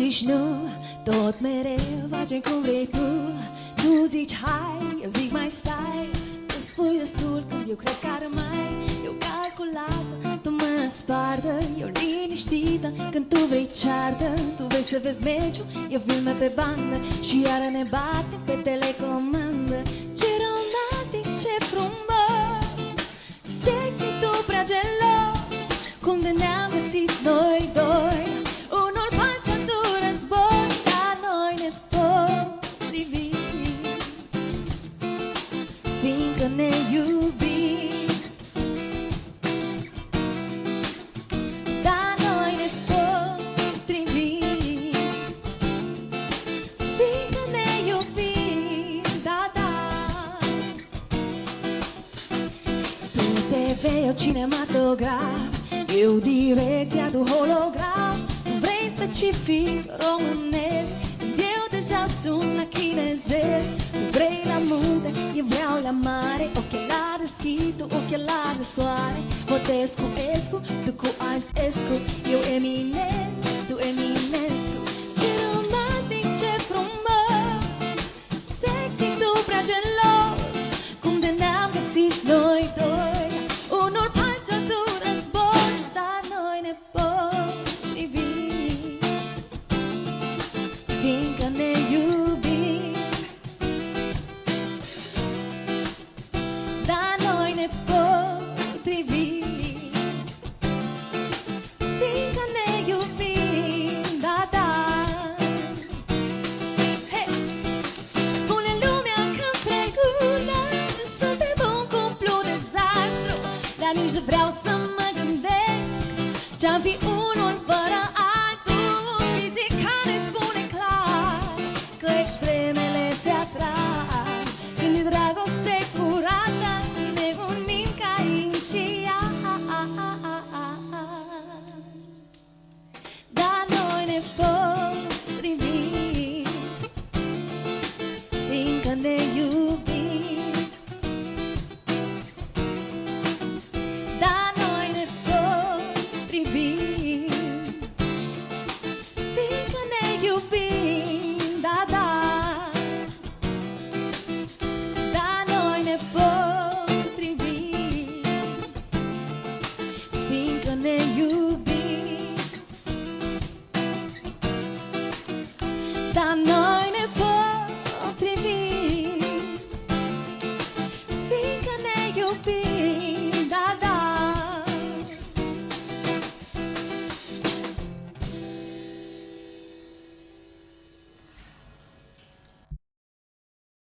zici nu, tot mereu facem cum vrei tu. Tu zici hai, eu zic mai stai. Tu spui destul când eu cred că ar mai. Eu calculată, tu mă spardă. Eu liniștită când tu vrei ceartă. Tu vrei să vezi meciul, eu filme pe bandă. Și iară ne batem pe telecomandă. Ce romantic, ce frumos, sexy, tu prea gelos. Cum de ne-am găsit noi doi, unul pe altul război. Dar noi ne potrivim, fiindcă ne iubim. Dar noi ne potrivim, fiindcă ne iubim. Da, da. Tu TV, eu cinematograf, eu direcția, tu holograf. Tu vrei specific românesc, eu deja sunt la chinezesc. Tu vrei la munte, eu vreau la mare. Ochelari de schi, tu ochelari de soare. Votez cu Escu, tu cu Altescu. Eu Eminem, tu Eminescu. Ce romantic, ce frumos, sexy, tu prea gelos. Cum de ne-am găsit noi doi, unul pe altul război. Dar noi ne potrivim, fiindcă ne iubim. Dar noi ne potrivim, fiindcă ne iubim. Da, da. Hey! Spune lumea că împreună suntem un cuplu dezastru, dar nici nu vreau să mă gândesc ce-am fi unul fără altul. Fizica ne spune clar că extremele se atrag. Când e dragoste curată, ne unim ca yin și yang. Dar noi ne potrivim, fiindcă ne iubim. Dar noi ne potrivim, fiindcă ne iubim. Da, da. Dar noi ne potrivim, fiindcă ne iubim. Dar noi ne potrivim, fiindcă ne iubim.